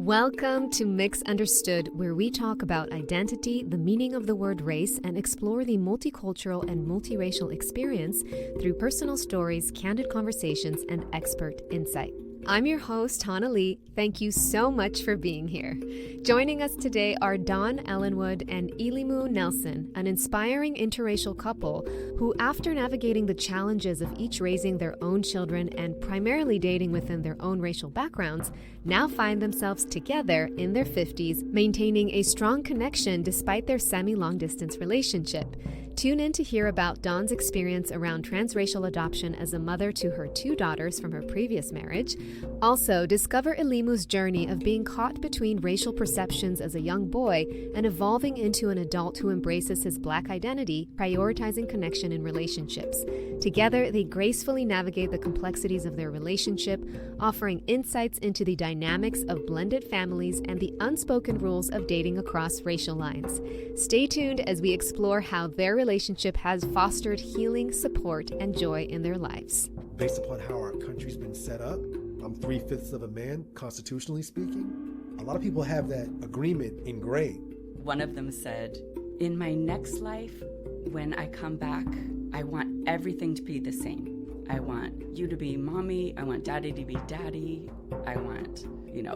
Welcome to Misunderstood, where we talk about identity, the meaning of the word race, and explore the multicultural and multiracial experience through personal stories, candid conversations, and expert insight. I'm your host, Hannah Lee. Thank you so much for being here. Joining us today are Don Ellenwood and Elimu Nelson, an inspiring interracial couple who, after navigating the challenges of each raising their own children and primarily dating within their own racial backgrounds, now find themselves together in their 50s, maintaining a strong connection despite their semi-long distance relationship. Tune in to hear about Dawn's experience around transracial adoption as a mother to her 2 daughters from her previous marriage. Also, discover Elimu's journey of being caught between racial perceptions as a young boy and evolving into an adult who embraces his Black identity, prioritizing connection in relationships. Together, they gracefully navigate the complexities of their relationship, offering insights into the dynamics of blended families and the unspoken rules of dating across racial lines. Stay tuned as we explore how their relationship has fostered healing, support, and joy in their lives. Based upon how our country's been set up, I'm 3/5 of a man, constitutionally speaking. A lot of people have that agreement ingrained. One of them said, in my next life, when I come back, I want everything to be the same. I want you to be mommy. I want daddy to be daddy. I want,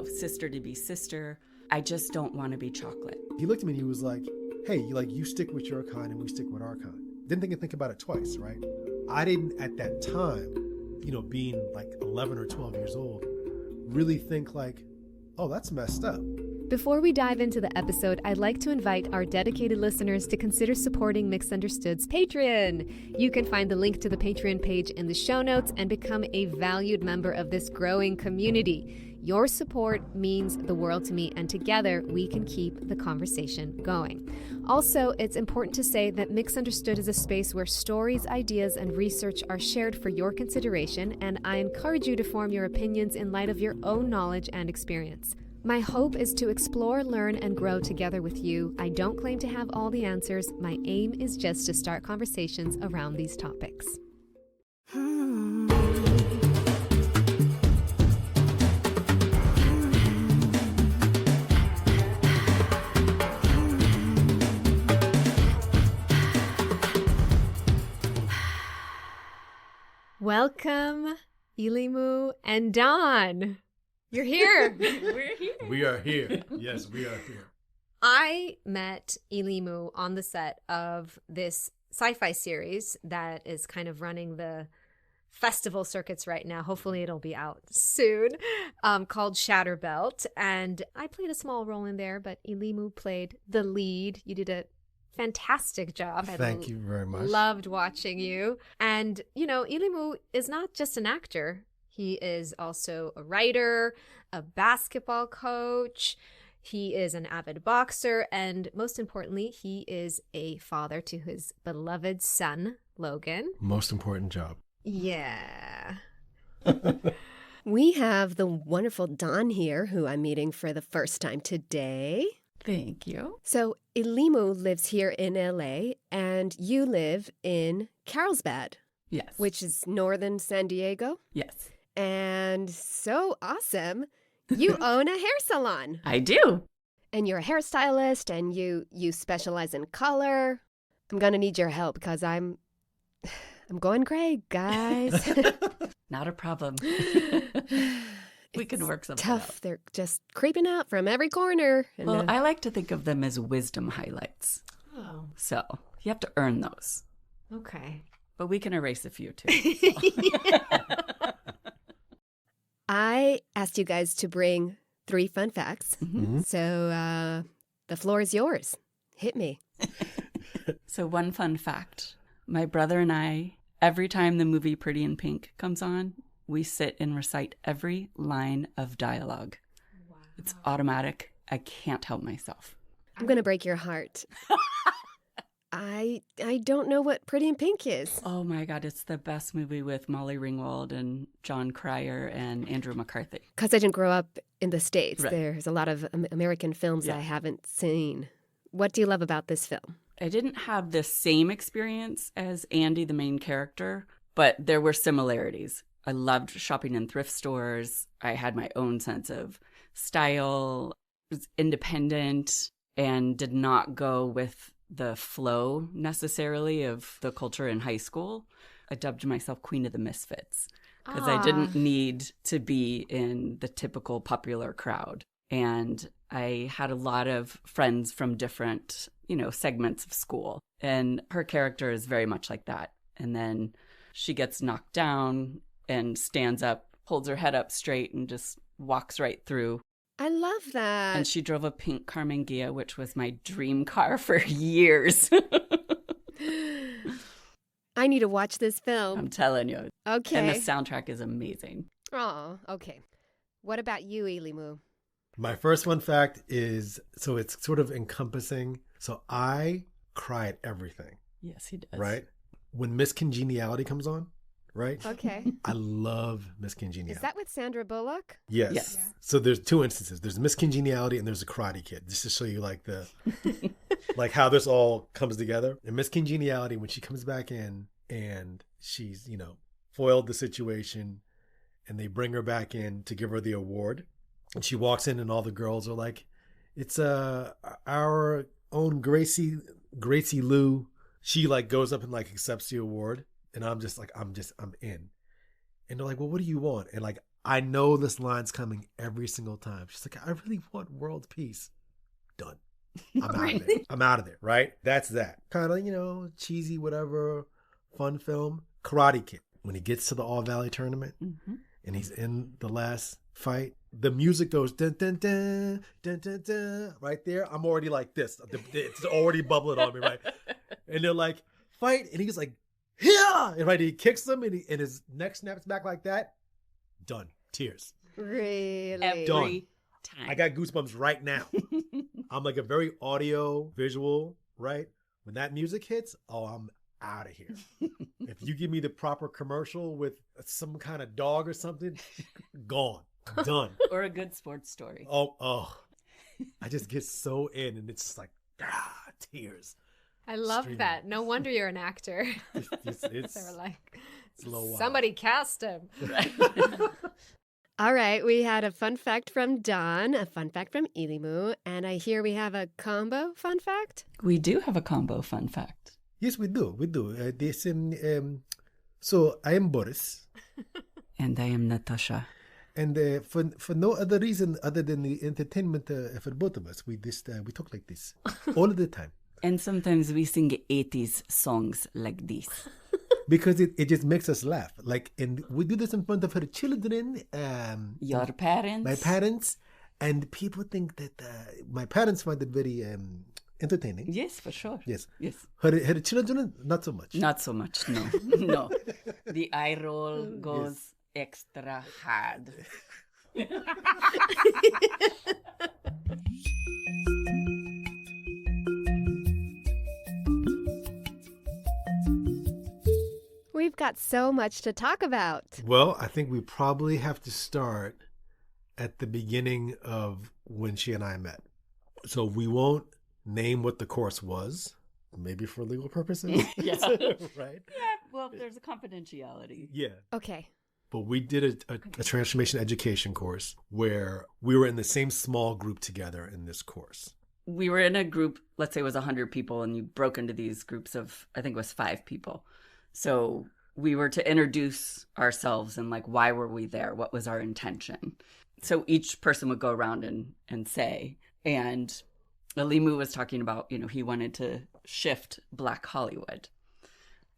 sister to be sister. I just don't want to be chocolate. He looked at me and he was like, hey, you stick with your kind and we stick with our kind. Didn't think about it twice, right? I didn't at that time, being like 11 or 12 years old, really think like, oh, that's messed up. Before we dive into the episode, I'd like to invite our dedicated listeners to consider supporting Misunderstood's Patreon. You can find the link to the Patreon page in the show notes and become a valued member of this growing community. Your support means the world to me, and together we can keep the conversation going. Also, it's important to say that Misunderstood is a space where stories, ideas, and research are shared for your consideration, and I encourage you to form your opinions in light of your own knowledge and experience. My hope is to explore, learn, and grow together with you. I don't claim to have all the answers. My aim is just to start conversations around these topics. Welcome, Elimu and Don. You're here. We're here. We are here. Yes, we are here. I met Elimu on the set of this sci-fi series that is kind of running the festival circuits right now. Hopefully it'll be out soon, called Shatterbelt. And I played a small role in there, but Elimu played the lead. You did a fantastic job. Thank you very much. Loved watching you. And, Elimu is not just an actor. He is also a writer, a basketball coach. He is an avid boxer. And most importantly, he is a father to his beloved son, Logan. Most important job. Yeah. We have the wonderful Don here, who I'm meeting for the first time today. Thank you. So Elimu lives here in LA, and you live in Carlsbad. Yes. Which is northern San Diego. Yes. And so awesome, you own a hair salon. I do. And you're a hairstylist, and you specialize in color. I'm going to need your help because I'm going gray, guys. Not a problem. We can work something tough. out. They're just creeping out from every corner. And Well, I like to think of them as wisdom highlights. Oh, So you have to earn those. okay. But we can erase a few too. So. I asked you guys to bring 3 fun facts. Mm-hmm. So the floor is yours. Hit me. So one fun fact. My brother and I, every time the movie Pretty in Pink comes on, we sit and recite every line of dialogue. Wow. It's automatic. I can't help myself. I'm going to break your heart. I don't know what Pretty in Pink is. Oh my God, it's the best movie with Molly Ringwald and John Cryer and Andrew McCarthy. Because I didn't grow up in the States. Right. There's a lot of American films I haven't seen. What do you love about this film? I didn't have the same experience as Andy, the main character, but there were similarities. I loved shopping in thrift stores. I had my own sense of style, was independent, and did not go with the flow necessarily of the culture in high school. I dubbed myself Queen of the Misfits because I didn't need to be in the typical popular crowd. And I had a lot of friends from different, segments of school. And her character is very much like that. And then she gets knocked down and stands up, holds her head up straight, and just walks right through. I love that. And she drove a pink Carmen Ghia, which was my dream car for years. I need to watch this film. I'm telling you. Okay. And the soundtrack is amazing. Oh, okay. What about you, Elimu? My first fun fact is, so it's sort of encompassing. So I cry at everything. Yes, he does. Right? When Miss Congeniality comes on, right? Okay. I love Miss Congeniality. Is that with Sandra Bullock? Yes. Yes. So there's two instances. There's Miss Congeniality and there's a Karate Kid, just to show you like like how this all comes together. And Miss Congeniality, when she comes back in and she's, foiled the situation and they bring her back in to give her the award. And she walks in and all the girls are like, it's our own Gracie Lou. She like goes up and like accepts the award. And I'm just like, I'm in. And they're like, well, what do you want? And like, I know this line's coming every single time. She's like, I really want world peace. Done. I'm out of there. I'm out of there. Right? That's that. Kind of, cheesy, whatever, fun film. Karate Kid. When he gets to the All Valley tournament and he's in the last fight, the music goes dun dun dun dun dun dun. Right there, I'm already like this. It's already bubbling on me, right? And they're like, fight, and he's like, yeah, and right, he kicks them, and his neck snaps back like that. Done. Tears. Really? Every Done. time. I got goosebumps right now. I'm like a very audio visual, right? When that music hits, I'm out of here. If you give me the proper commercial with some kind of dog or something, gone. Done. Or a good sports story. Oh. I just get so in, and it's just like, tears. I love Streaming. that. No wonder you're an actor. It's They were like, a little wild. somebody cast him. All right, we had a fun fact from Don, a fun fact from Elimu, and I hear we have a combo fun fact. We do have a combo fun fact. Yes, we do. So I am Boris, And I am Natasha. and for no other reason other than the entertainment for both of us, we talk like this all the time And sometimes we sing 80s songs like this. because it just makes us laugh. Like, and we do this in front of her children, Your parents. my parents, and people think that my parents find it very entertaining. Yes, for sure. Yes. Yes. Her children, not so much. Not so much, no. No. The eye roll goes extra hard. We've got so much to talk about. Well, I think we probably have to start at the beginning of when she and I met. So we won't name what the course was, maybe for legal purposes. Yeah. Right? Yeah, well, there's a confidentiality. Yeah. Okay. But we did a transformation education course where we were in the same small group together in this course. We were in a group, let's say it was 100 people, and you broke into these groups of, I think it was 5 people. So we were to introduce ourselves and like, why were we there? What was our intention? So each person would go around and say, and Elimu was talking about, he wanted to shift Black Hollywood.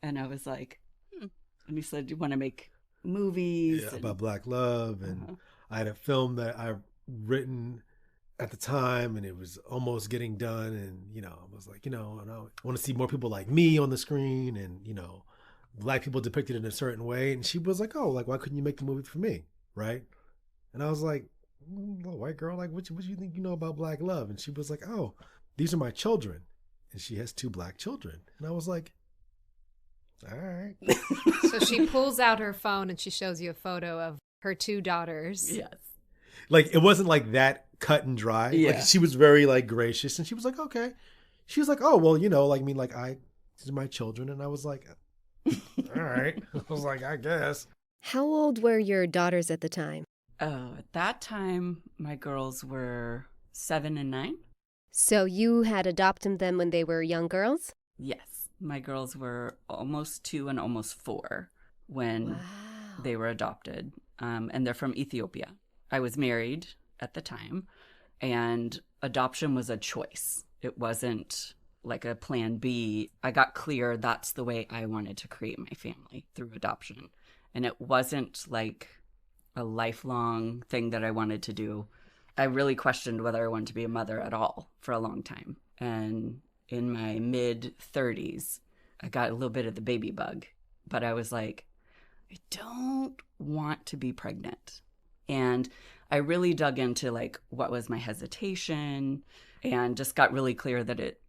And I was like, and he said, you want to make movies? Yeah, about Black love. And I had a film that I written at the time and it was almost getting done. And, I was like, and I want to see more people like me on the screen and, Black people depicted in a certain way. And she was like, oh, like, why couldn't you make the movie for me? Right. And I was like, little white girl, like, what do you think you know about Black love? And she was like, oh, these are my children. And she has 2 Black children. And I was like, all right. So she pulls out her phone and she shows you a photo of her 2 daughters. Yes. Like, it wasn't like that cut and dry. Yeah. Like, she was very like gracious and she was like, okay. She was like, oh, well, these are my children. And I was like, all right. I was like, I guess. How old were your daughters at the time? Oh, at that time, my girls were 7 and 9. So you had adopted them when they were young girls? Yes. My girls were almost 2 and almost 4 when Wow. they were adopted. And they're from Ethiopia. I was married at the time, and adoption was a choice. It wasn't like a plan B. I got clear that's the way I wanted to create my family, through adoption. And it wasn't like a lifelong thing that I wanted to do. I really questioned whether I wanted to be a mother at all for a long time. And in my mid-30s, I got a little bit of the baby bug. But I was like, I don't want to be pregnant. And I really dug into like what was my hesitation, and just got really clear that it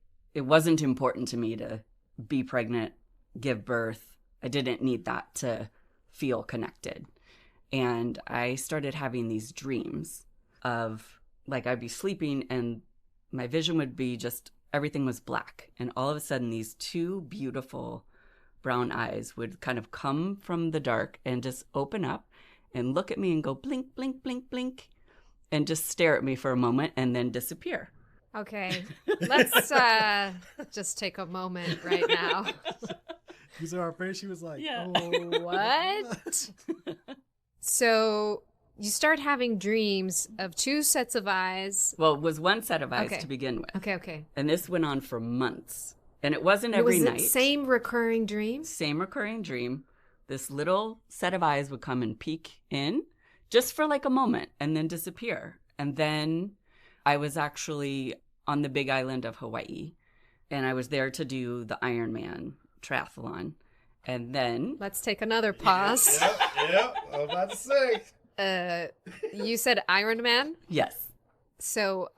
wasn't important to me to be pregnant, give birth. I didn't need that to feel connected. And I started having these dreams of like I'd be sleeping and my vision would be just everything was black. And all of a sudden these 2 beautiful brown eyes would kind of come from the dark and just open up and look at me and go blink, blink, blink, blink, and just stare at me for a moment and then disappear. Okay, let's just take a moment right now. You saw her face, she was like, Yeah. oh, What? So you start having dreams of 2 sets of eyes. Well, it was one set of eyes Okay. to begin with. Okay. And this went on for months. And it wasn't Was every it night. same recurring dreams? Same recurring dream. This little set of eyes would come and peek in just for like a moment and then disappear. And then I was actually on the big island of Hawaii, and I was there to do the Ironman triathlon. And then Let's take another pause. Yep, I was about to say. You said Iron Man, yes, so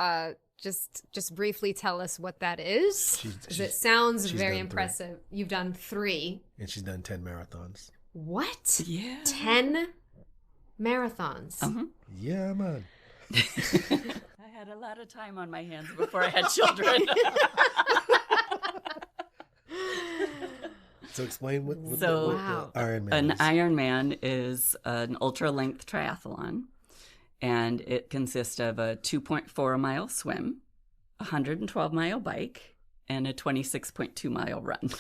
just briefly tell us what that is. 'Cause it sounds she's very done 3. impressive. You've done 3. And she's done 10 marathons. What? yeah, 10 marathons. Yeah, man. I had a lot of time on my hands before I had children. So explain what So- the Wow. Ironman An is. Ironman is an ultra-length triathlon, and it consists of a 2.4-mile swim, a 112-mile bike, and a 26.2-mile run.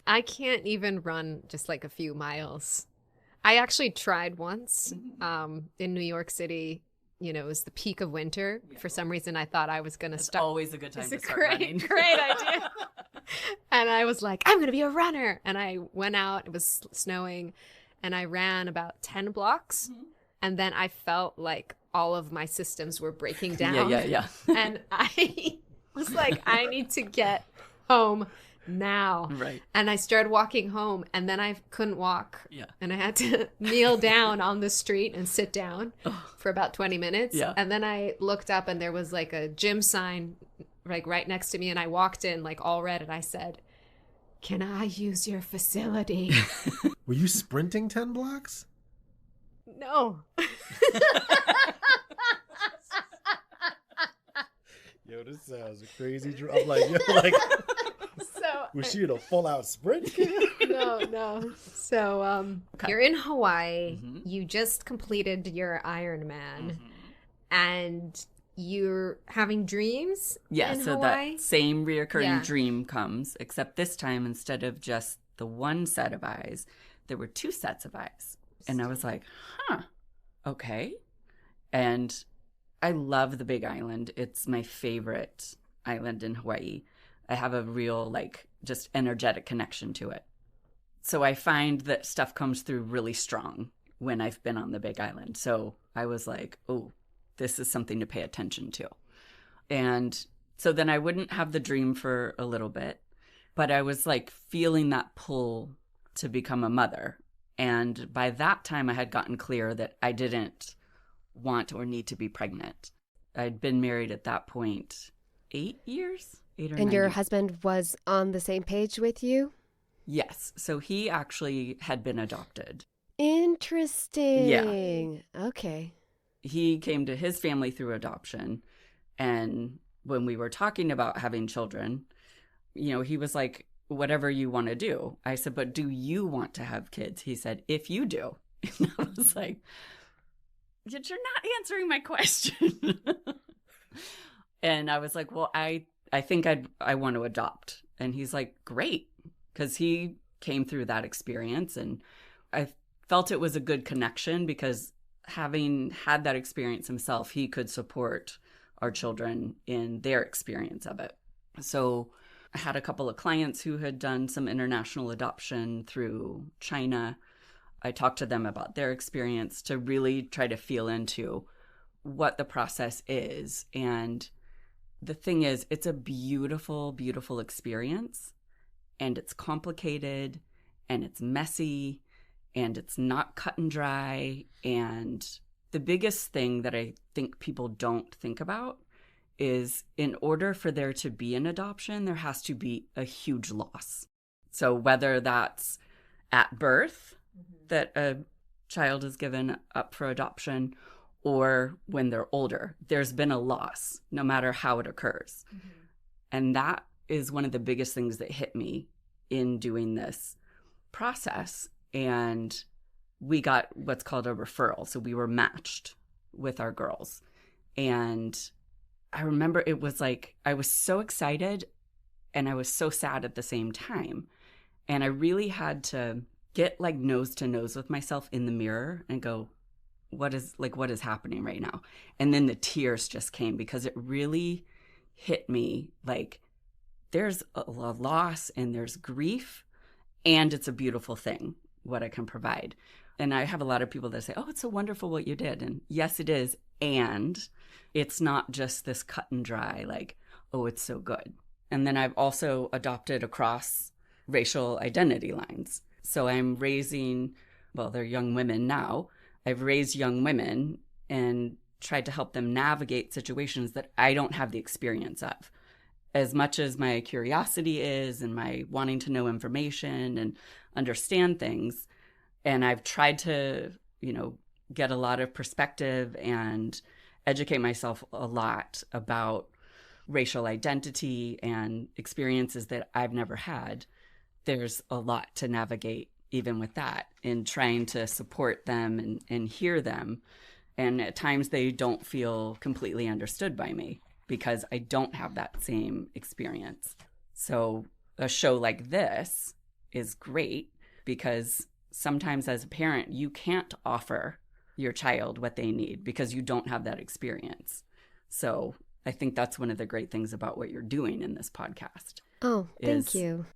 I can't even run just like a few miles. I actually tried once in New York City. You know, it was the peak of winter. For some reason, I thought I was going to It's start. always a good time It's to a start great, running. great idea. And I was like, I'm going to be a runner. And I went out, it was snowing, and I ran about 10 blocks. And then I felt like all of my systems were breaking down. Yeah. And I was like, I need to get home now. Right. And I started walking home, and then I couldn't walk. Yeah. And I had to kneel down on the street and sit down for about 20 minutes. Yeah. And then I looked up, and there was like a gym sign like right next to me, and I walked in like all red, and I said, "Can I use your facility?" Were you sprinting 10 blocks? No. Yo, this sounds a crazy I'm like, So was she in a full out sprint? no. So you're in Hawaii. Mhm. You just completed your Ironman, Mhm. and you're having dreams Yeah, in so Hawaii? that same reoccurring Yeah. dream comes, except this time, instead of just the one set of eyes, there were 2 sets of eyes. And I was like, okay. And I love the Big Island. It's my favorite island in Hawaii. I have a real, like, just energetic connection to it. So I find that stuff comes through really strong when I've been on the Big Island. So I was like, oh, this is something to pay attention to. And so then I wouldn't have the dream for a little bit, but I was like feeling that pull to become a mother. And by that time, I had gotten clear that I didn't want or need to be pregnant. I'd been married at that point 8 years, 8 or 9 And your years. husband was on the same page with you? Yes. So he actually had been adopted. Interesting. Okay. He came to his family through adoption. And when we were talking about having children, you know, he was like, whatever you want to do. I said, but do you want to have kids? He said, if you do. And I was like, you're not answering my question. And I was like, well, I think I want to adopt. And he's like, great. Because he came through that experience. And I felt it was a good connection because having had that experience himself, he could support our children in their experience of it. So I had a couple of clients who had done some international adoption through China. I talked to them about their experience to really try to feel into what the process is. And the thing is, it's a beautiful, beautiful experience. And it's complicated and it's messy and it's not cut and dry. And the biggest thing that I think people don't think about is in order for there to be an adoption, there has to be a huge loss. So whether that's at birth that a child is given up for adoption or when they're older, there's been a loss, no matter how it occurs. And that is one of the biggest things that hit me in doing this process. And we got what's called a referral. So we were matched with our girls. And I remember it was like, I was so excited and I was so sad at the same time. And I really had to get like nose to nose with myself in the mirror and go, what is happening right now? And then the tears just came because it really hit me like there's a loss and there's grief and it's a beautiful thing, what I can provide. And I have a lot of people that say, oh, it's so wonderful what you did. And yes, it is. And it's not just this cut and dry, like, oh, it's so good. And then I've also adopted across racial identity lines. So I'm raising, well, they're young women now. I've raised young women and tried to help them navigate situations that I don't have the experience of. As much as my curiosity is and my wanting to know information and understand things, and I've tried to, get a lot of perspective and educate myself a lot about racial identity and experiences that I've never had. There's a lot to navigate even with that in trying to support them and hear them. And at times they don't feel completely understood by me because I don't have that same experience. So a show like this is great because sometimes as a parent, you can't offer your child what they need because you don't have that experience. So I think that's one of the great things about what you're doing in this podcast. Oh, thank you.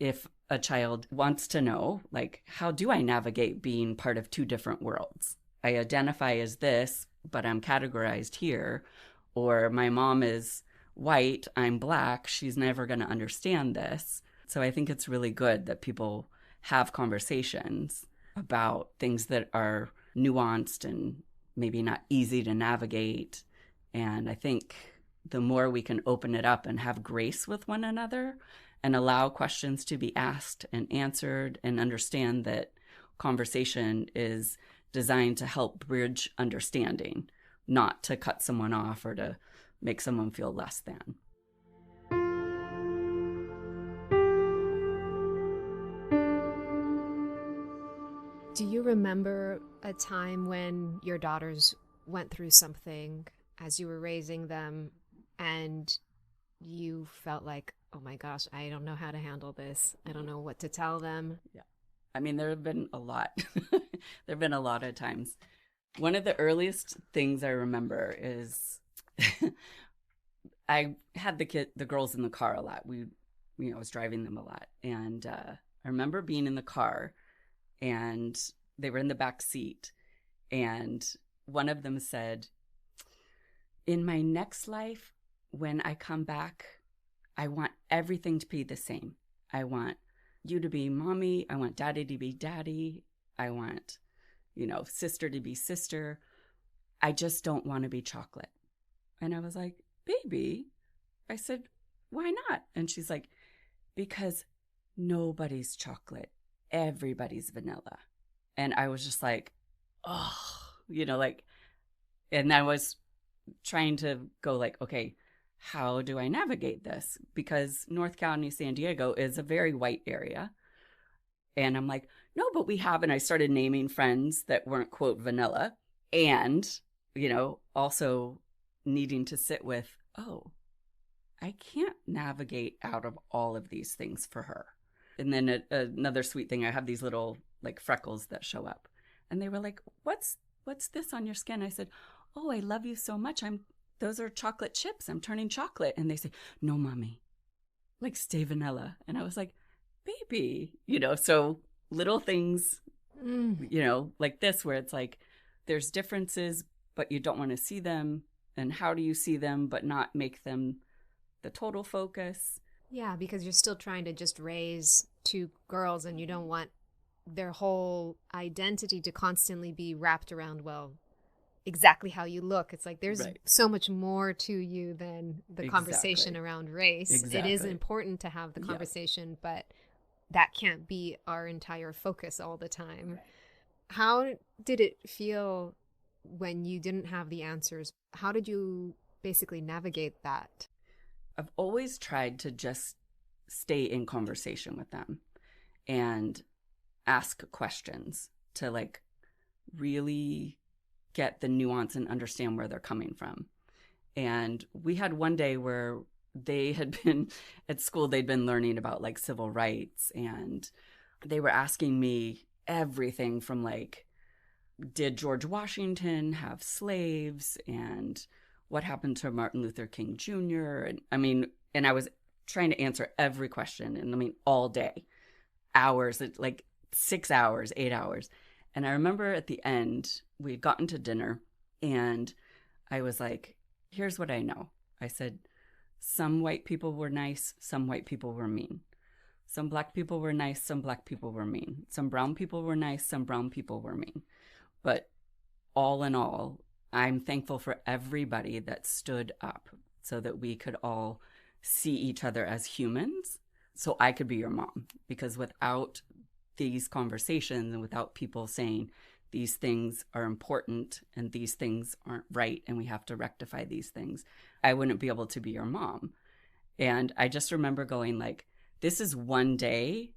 If a child wants to know, like, how do I navigate being part of two different worlds? I identify as this, but I'm categorized here. Or my mom is white, I'm black, she's never going to understand this. So I think it's really good that people have conversations about things that are nuanced and maybe not easy to navigate. And I think the more we can open it up and have grace with one another and allow questions to be asked and answered and understand that conversation is designed to help bridge understanding, not to cut someone off or to make someone feel less than. Do you remember a time when your daughters went through something as you were raising them and you felt like, oh my gosh, I don't know how to handle this. I don't know what to tell them? Yeah. I mean, there have been a lot. There have been a lot of times. One of the earliest things I remember is I had the girls in the car a lot. I was driving them a lot. And I remember being in the car and they were in the back seat. And one of them said, in my next life, when I come back, I want everything to be the same. I want you to be mommy. I want daddy to be daddy. I want, sister to be sister. I just don't want to be chocolate. And I was like, baby, I said, why not? And she's like, because nobody's chocolate. Everybody's vanilla. And I was just like, oh, and I was trying to go like, okay, how do I navigate this? Because North County, San Diego is a very white area. And I'm like, no, but we have. And I started naming friends that weren't, quote, vanilla. And also needing to sit with, oh, I can't navigate out of all of these things for her. And then another sweet thing, I have these little like freckles that show up. And they were like, what's this on your skin? I said, oh, I love you so much. Those are chocolate chips. I'm turning chocolate. And they say, no, mommy, like stay vanilla. And I was like, baby, so little things, like this, where it's like, there's differences, but you don't want to see them. And how do you see them, but not make them the total focus? Yeah, because you're still trying to just raise two girls and you don't want their whole identity to constantly be wrapped around, well, exactly how you look. It's like there's so much more to you than the conversation around race. It is important to have the conversation, but that can't be our entire focus all the time. Right. How did it feel when you didn't have the answers? How did you basically navigate that? I've always tried to just stay in conversation with them and ask questions to like really get the nuance and understand where they're coming from. And we had one day where they had been at school, they'd been learning about like civil rights, and they were asking me everything from like, did George Washington have slaves, and what happened to Martin Luther King Jr.? And I was trying to answer every question, and all day, hours, like 6 hours, 8 hours. And I remember at the end, we had gotten to dinner, and I was like, here's what I know. I said, some white people were nice, some white people were mean. Some black people were nice, some black people were mean. Some brown people were nice, some brown people were mean. But all in all, I'm thankful for everybody that stood up so that we could all see each other as humans, so I could be your mom. Because without these conversations and without people saying these things are important and these things aren't right and we have to rectify these things, I wouldn't be able to be your mom. And I just remember going like, this is one day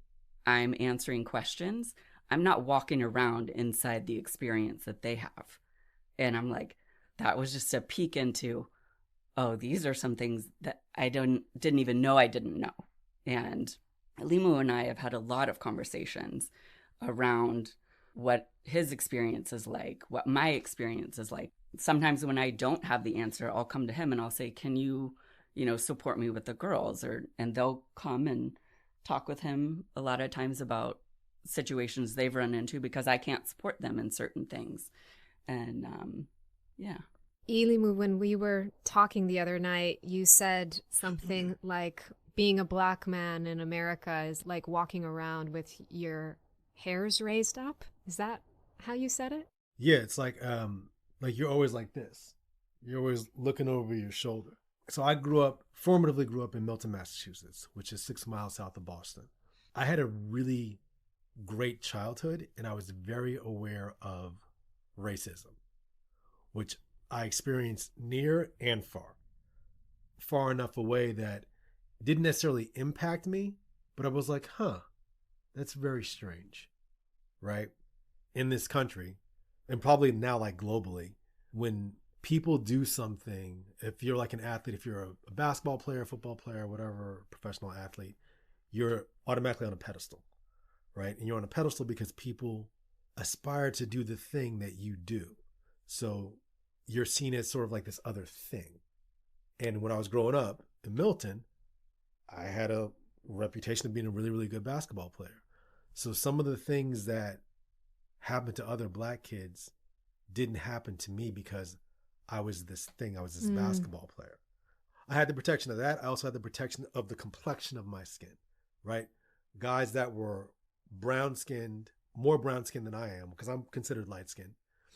I'm answering questions. I'm not walking around inside the experience that they have. And I'm like, that was just a peek into, oh, these are some things that I didn't even know I didn't know. And Elimu and I have had a lot of conversations around what his experience is like, what my experience is like. Sometimes when I don't have the answer, I'll come to him and I'll say, can you, support me with the girls? And they'll come and talk with him a lot of times about situations they've run into because I can't support them in certain things. And Elimu, when we were talking the other night, you said something like being a black man in America is like walking around with your hairs raised up. Is that how you said it? Yeah, it's like you're always like this. You're always looking over your shoulder. So I formatively grew up in Milton, Massachusetts, which is 6 miles south of Boston. I had a really great childhood, and I was very aware of racism, which I experienced near and far. Far enough away that it didn't necessarily impact me, but I was like, that's very strange, right? In this country, and probably now like globally, when people do something, if you're like an athlete, if you're a basketball player, football player, whatever, professional athlete, you're automatically on a pedestal, right? And you're on a pedestal because people aspire to do the thing that you do. So you're seen as sort of like this other thing. And when I was growing up in Milton, I had a reputation of being a really, really good basketball player. So some of the things that happened to other black kids didn't happen to me because I was this thing. I was this basketball player. I had the protection of that. I also had the protection of the complexion of my skin, right? Guys that were brown-skinned, more brown-skinned than I am, because I'm considered light-skinned,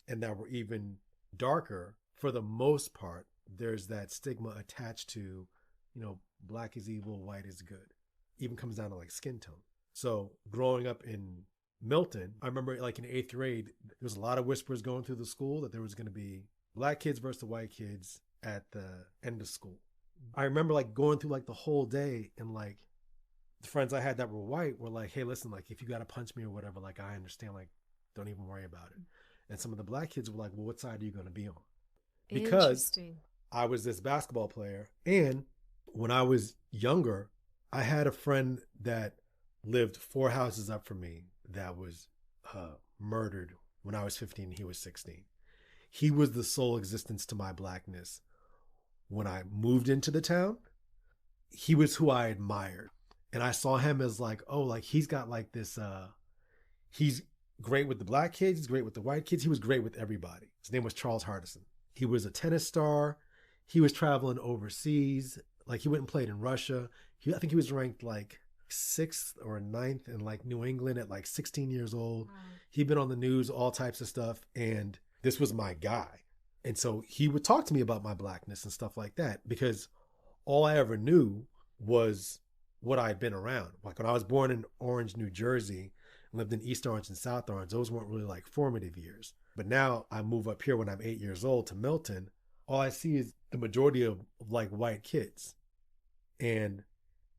and that were even darker, for the most part, there's that stigma attached to, black is evil, white is good. Even comes down to like skin tone. So growing up in Milton, I remember like in 8th grade, there was a lot of whispers going through the school that there was going to be black kids versus the white kids at the end of school. I remember like going through like the whole day, and like the friends I had that were white were like, hey, listen, like if you got to punch me or whatever, like I understand, like don't even worry about it. And some of the black kids were like, well, what side are you going to be on? because Interesting. I was this basketball player. And when I was younger, I had a friend that lived 4 houses up from me that was murdered when I was 15 and he was 16. He was the sole existence to my blackness. When I moved into the town, he was who I admired. And I saw him as like, oh, like he's got like this, he's great with the black kids, he's great with the white kids, he was great with everybody. His name was Charles Hardison. He was a tennis star. He was traveling overseas. Like he went and played in Russia. I think he was ranked like 6th or 9th in like New England at like 16 years old. Wow. He'd been on the news, all types of stuff. And this was my guy. And so he would talk to me about my blackness and stuff like that because all I ever knew was what I'd been around. Like when I was born in Orange, New Jersey, lived in East Orange and South Orange, those weren't really like formative years. But now I move up here when I'm 8 years old to Milton. All I see is the majority of like white kids. And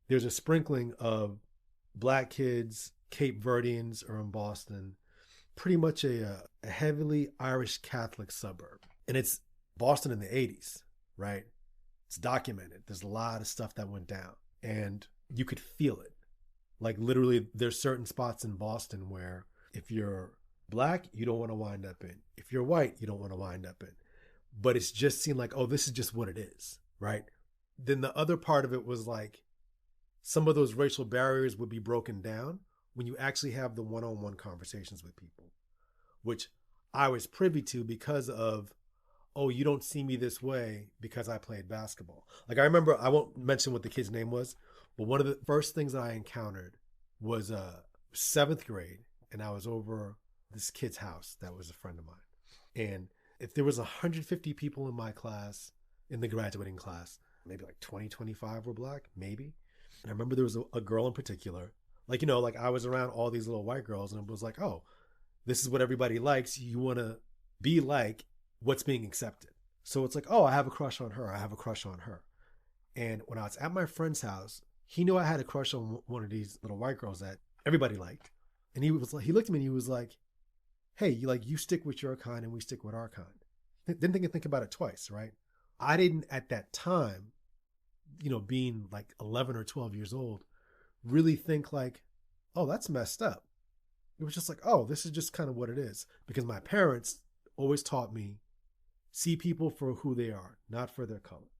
there's a sprinkling of black kids, Cape Verdeans are in Boston, pretty much a heavily Irish Catholic suburb. And it's Boston in the 80s, right? It's documented. There's a lot of stuff that went down and you could feel it. Like literally there's certain spots in Boston where if you're black, you don't want to wind up in. If you're white, you don't want to wind up in. But it's just seemed like, oh, this is just what it is, right? Then the other part of it was like some of those racial barriers would be broken down when you actually have the one-on-one conversations with people, which I was privy to because of, oh, you don't see me this way because I played basketball. Like I remember, I won't mention what the kid's name was, but one of the first things that I encountered was 7th grade, and I was over this kid's house that was a friend of mine. And if there was 150 people in my class, in the graduating class, maybe like 20, 25 were black, maybe. And I remember there was a girl in particular, like, you know, like I was around all these little white girls and it was like, oh, this is what everybody likes. You want to be like what's being accepted. So it's like, oh, I have a crush on her. I have a crush on her. And when I was at my friend's house, he knew I had a crush on one of these little white girls that everybody liked. And he was like, he looked at me and he was like, hey, you stick with your kind and we stick with our kind. Didn't think about it twice, right? I didn't at that time, you know, being like 11 or 12 years old, really think like, oh, that's messed up. It was just like, oh, this is just kind of what it is. Because my parents always taught me, see people for who they are, not for their color,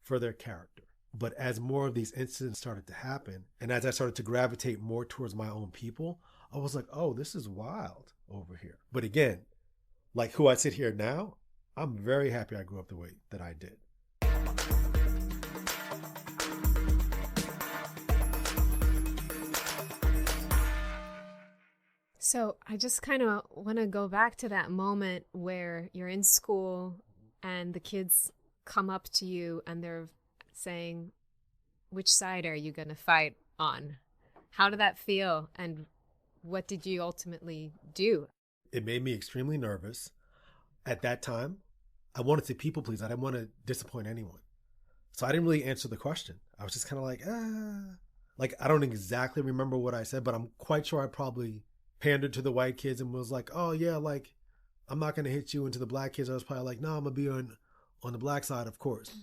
for their character. But as more of these incidents started to happen, and as I started to gravitate more towards my own people, I was like, oh, this is wild over here. But again, like who I sit here now, I'm very happy I grew up the way that I did. So I just kind of want to go back to that moment where you're in school and the kids come up to you and they're saying, which side are you going to fight on? How did that feel? And what did you ultimately do? It made me extremely nervous. At that time, I wanted to people please. I didn't want to disappoint anyone. So I didn't really answer the question. I was just kind of like, Like, I don't exactly remember what I said, but I'm quite sure I probably pandered to the white kids and was like, oh yeah, like, I'm not going to hit you. And to the black kids, I was probably like, no, I'm going to be on the black side, of course.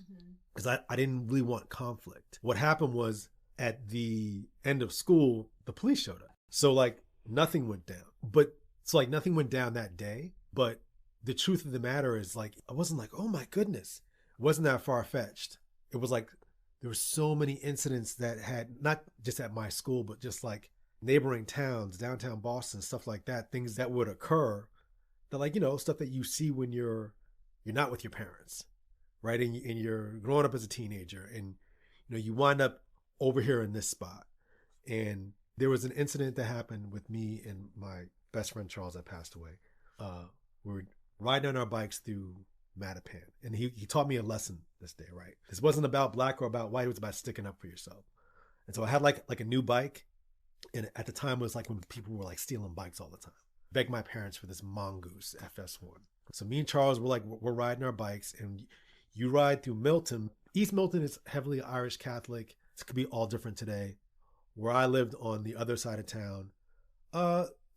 Because I didn't really want conflict. What happened was at the end of school, the police showed up. So like nothing went down. But so like nothing went down that day. But the truth of the matter is like, I wasn't like, oh my goodness. It wasn't that far-fetched. It was like, there were so many incidents that had, not just at my school, but just like neighboring towns, downtown Boston, stuff like that, things that would occur that like, you know, stuff that you see when you're not with your parents, right? And you're growing up as a teenager and, you know, you wind up over here in this spot. And there was an incident that happened with me and my best friend, Charles, that passed away. We were riding on our bikes through Mattapan. And he taught me a lesson this day, right? This wasn't about black or about white. It was about sticking up for yourself. And so I had like a new bike. And at the time it was like when people were like stealing bikes all the time. Begged my parents for this Mongoose FS1. So me and Charles were like, we're riding our bikes and you ride through Milton. East Milton is heavily Irish Catholic. It could be all different today. Where I lived on the other side of town,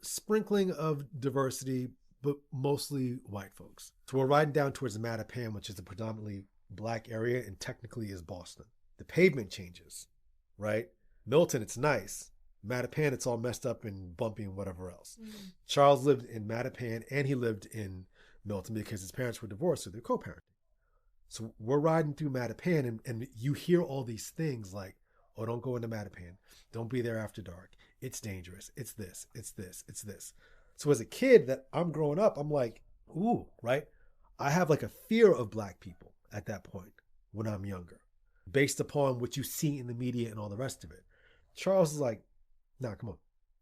sprinkling of diversity, but mostly white folks. So we're riding down towards Mattapan, which is a predominantly black area and technically is Boston. The pavement changes, right? Milton, it's nice. Mattapan, it's all messed up and bumpy and whatever else. Mm-hmm. Charles lived in Mattapan and he lived in Milton because his parents were divorced, so they're co-parenting. So we're riding through Mattapan and you hear all these things like, oh, don't go into Mattapan. Don't be there after dark. It's dangerous. It's this, it's this, it's this. So as a kid that I'm growing up, I'm like, ooh, right? I have like a fear of black people at that point when I'm younger, based upon what you see in the media and all the rest of it. Charles is like, nah, come on.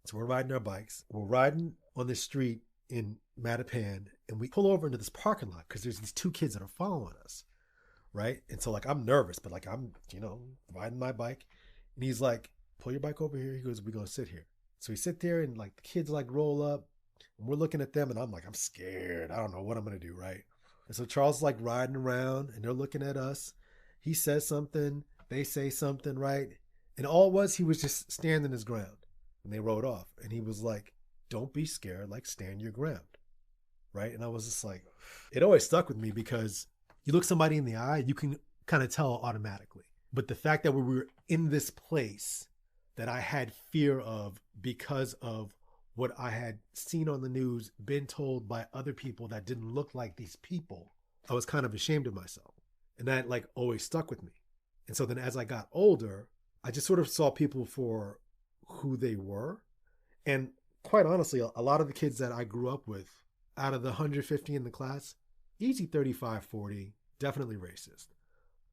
So we're riding our bikes. We're riding on the street in Mattapan and we pull over into this parking lot because there's these two kids that are following us, right? And so like I'm nervous, but like I'm, riding my bike. And he's like, pull your bike over here. He goes, we're going to sit here. So we sit there and like the kids like roll up and we're looking at them and I'm like, I'm scared. I don't know what I'm going to do, right? And so Charles is like riding around and they're looking at us. He says something, they say something, right? And all it was, he was just standing his ground. And they rode off. And he was like, don't be scared, like stand your ground, right? And I was just like, it always stuck with me because you look somebody in the eye, you can kind of tell automatically. But the fact that we were in this place that I had fear of because of what I had seen on the news, been told by other people that didn't look like these people, I was kind of ashamed of myself. And that like always stuck with me. And so then as I got older, I just sort of saw people for who they were. And quite honestly, a lot of the kids that I grew up with, out of the 150 in the class, easy 35, 40, definitely racist.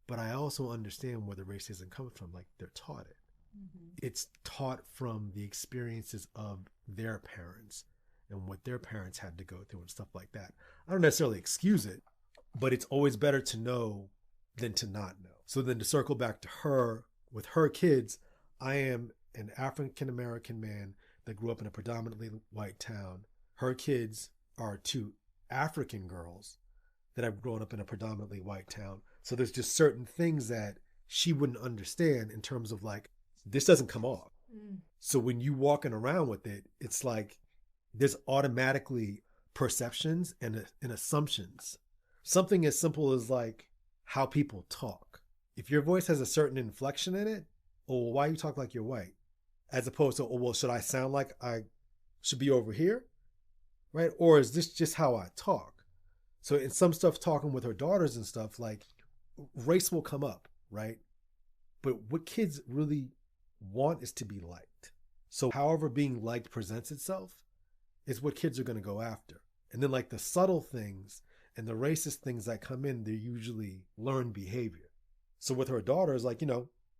But I also understand where the racism comes from. Like they're taught it. Mm-hmm. It's taught from the experiences of their parents and what their parents had to go through and stuff like that. I don't necessarily excuse it, but it's always better to know than to not know. So then to circle back to her, with her kids, I am an African-American man that grew up in a predominantly white town. Her kids are two African girls that have grown up in a predominantly white town. So there's just certain things that she wouldn't understand in terms of like, this doesn't come off. So when you walking around with it, it's like there's automatically perceptions and assumptions. Something as simple as like how people talk. If your voice has a certain inflection in it, oh, well, why you talk like you're white? As opposed to, oh, well, should I sound like I should be over here? Right? Or is this just how I talk? So in some stuff, talking with her daughters and stuff, like race will come up, right? But what kids really want is to be liked. So however being liked presents itself is what kids are going to go after. And then like the subtle things and the racist things that come in, they're usually learned behavior. So with her daughters, like,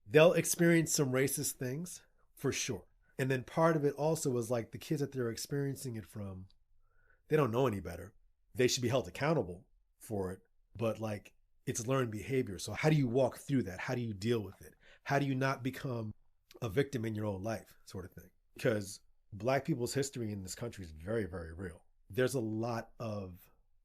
they'll experience some racist things for sure. And then part of it also is like the kids that they're experiencing it from, they don't know any better. They should be held accountable for it. But like it's learned behavior. So how do you walk through that? How do you deal with it? How do you not become a victim in your own life sort of thing? Because Black people's history in this country is very, very real. There's a lot of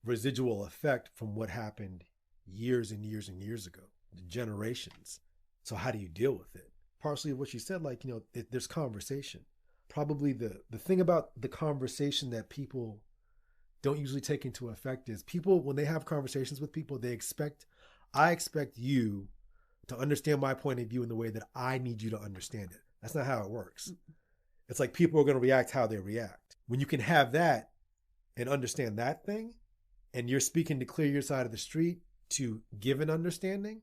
residual effect from what happened years and years and years ago, generations. So how do you deal with it? Partially what you said, like, there's conversation. Probably the thing about the conversation that people don't usually take into effect is people, when they have conversations with people, I expect you to understand my point of view in the way that I need you to understand it. That's not how it works. It's like people are going to react how they react. When you can have that and understand that thing, and you're speaking to clear your side of the street to give an understanding,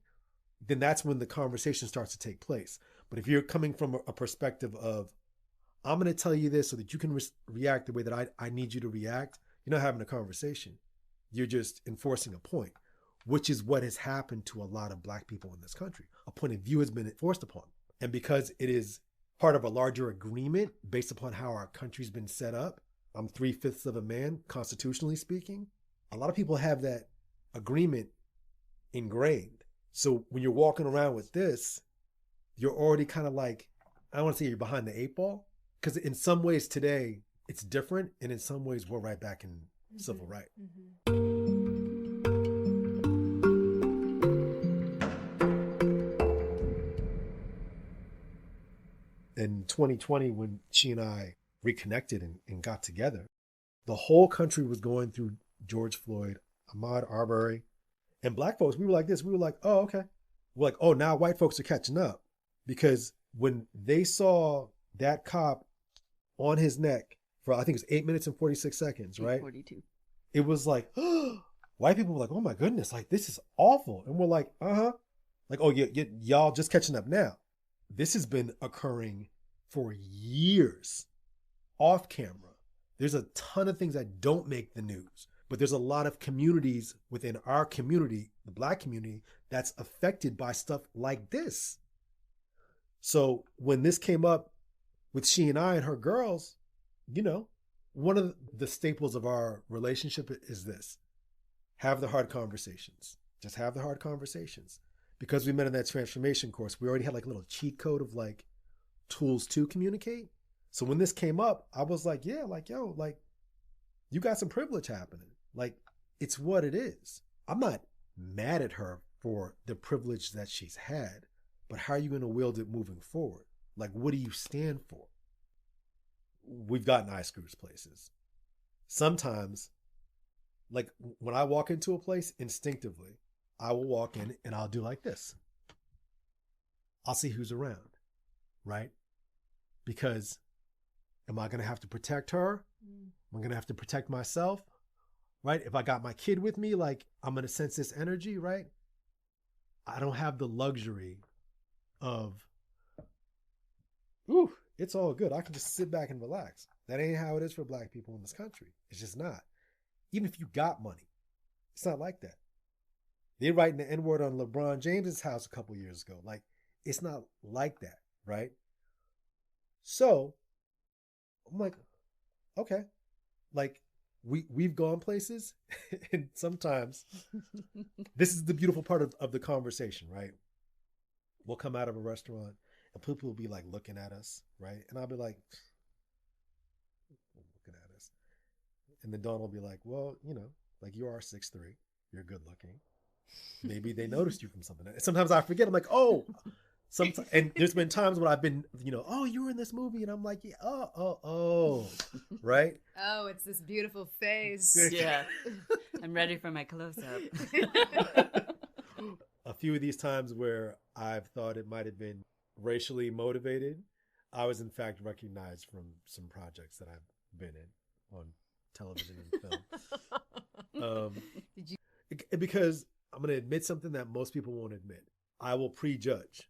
then that's when the conversation starts to take place. But if you're coming from a perspective of, I'm going to tell you this so that you can react the way that I need you to react, you're not having a conversation. You're just enforcing a point, which is what has happened to a lot of Black people in this country. A point of view has been enforced upon. And because it is part of a larger agreement based upon how our country's been set up, I'm 3/5 of a man, constitutionally speaking, a lot of people have that agreement ingrained. So when you're walking around with this, you're already kind of like, I don't want to say you're behind the eight ball, because in some ways today it's different, and in some ways we're right back in civil rights. In 2020, when she and I reconnected and got together, The whole country was going through George Floyd, Ahmaud Arbery, and black folks. We were like this. We were like, oh, okay. We're like, oh, now white folks are catching up, because when they saw that cop on his neck for, I think it was 8 minutes and 46 seconds, right? 42. It was like, white people were like, oh my goodness, like this is awful. And we're like, like, oh, y'all just catching up now. This has been occurring for years off camera. There's a ton of things that don't make the news, but there's a lot of communities within our community, the black community, that's affected by stuff like this. So when this came up with she and I and her girls, you know, one of the staples of our relationship is this: have the hard conversations. Just have the hard conversations. Because we met in that transformation course, we already had like a little cheat code of like tools to communicate. So when this came up, I was like, yeah, like, yo, like, you got some privilege happening. Like, it's what it is. I'm not mad at her for the privilege that she's had, but how are you going to wield it moving forward? Like, what do you stand for? We've gotten eye screws places. Sometimes, like, when I walk into a place, instinctively, I will walk in and I'll do like this. I'll see who's around, right? Because am I going to have to protect her? Am I going to have to protect myself? Right? If I got my kid with me, like, I'm going to sense this energy, right? I don't have the luxury of, ooh, it's all good. I can just sit back and relax. That ain't how it is for black people in this country. It's just not. Even if you got money, it's not like that. They're writing the N-word on LeBron James's house a couple years ago. Like, it's not like that, right? So I'm like, okay, like we've gone places, and sometimes this is the beautiful part of the conversation, right? We'll come out of a restaurant and people will be like looking at us, right? And I'll be like, looking at us. And then Dawn will be like, well, you know, like, you are 6'3", you're good looking. Maybe they noticed you from something. And sometimes I forget. I'm like, oh. Sometimes, and there's been times when I've been, you know, oh, you were in this movie, and I'm like, yeah, oh, right? Oh, it's this beautiful face. Yeah, I'm ready for my close-up. A few of these times where I've thought it might have been racially motivated, I was in fact recognized from some projects that I've been in on television and film. Did you? Because I'm going to admit something that most people won't admit. I will prejudge.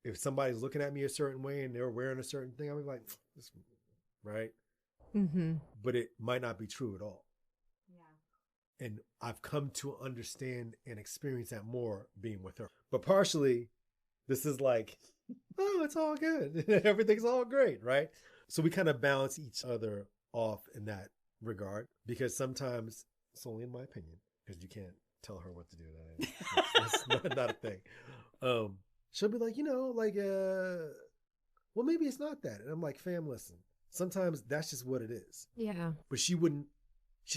If somebody's looking at me a certain way and they're wearing a certain thing, I'll be like, right? Mm-hmm. But it might not be true at all. Yeah. And I've come to understand and experience that more being with her. But partially, this is like, oh, it's all good. Everything's all great, right? So we kind of balance each other off in that regard, because sometimes, it's only in my opinion, because you can't tell her what to do. That's not a thing. She'll be like, you know, like, well, maybe it's not that. And I'm like, fam, listen, sometimes that's just what it is. Yeah. But she